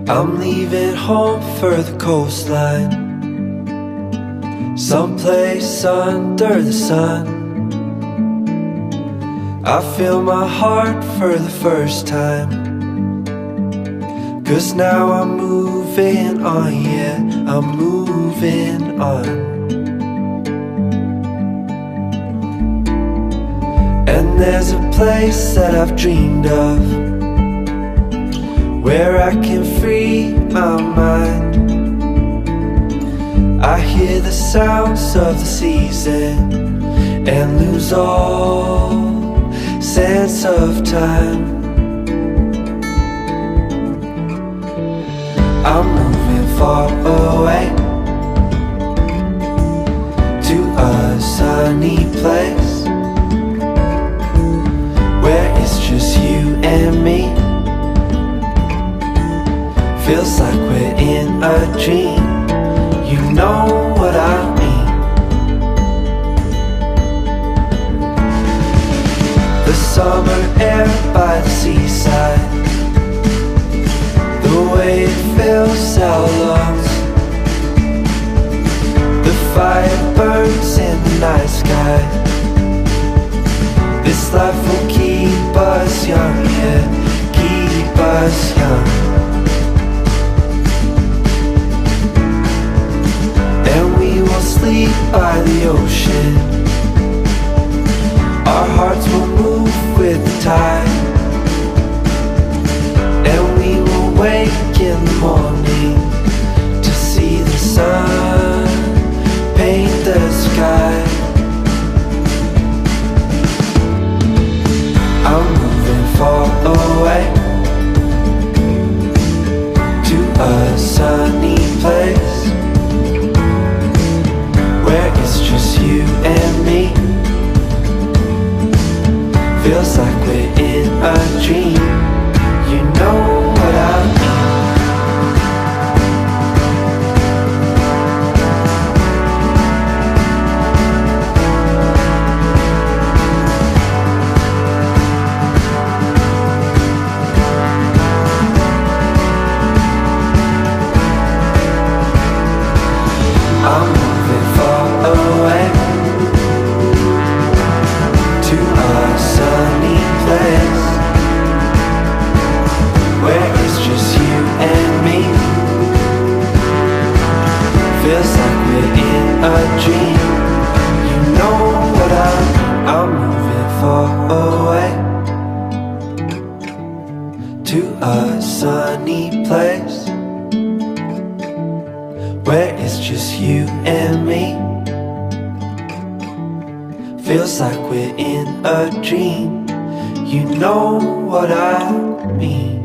I'm leaving home for the coastline, someplace under the sun. I feel my heart for the first time, 'cause now I'm moving on, yeah, I'm moving on. And there's a place that I've dreamed of, where I can free my mind. I hear the sounds of the season and lose all sense of time. I'm moving far away to a sunny place, where it's just you and me. Feels like we're in a dream, you know what I mean. The summer air by the seaside, the way it fills our lungs, the fire burns in the night sky. This life will keep us young, yeah, keep us young. Sleep by the ocean, our hearts will move with the tide, and we will wake in the morning to see the sun paint the sky. I'm moving far away to a sunny place, where it's just you and me. Feels like we're in a dream, you know what I mean. I'm moving far away to a sunny place, where it's just you and me. Feels like we're in a dream, you know what I mean. I'm moving far away to a sunny place, where it's just you and me. Feels like we're in a dream, you know what I mean.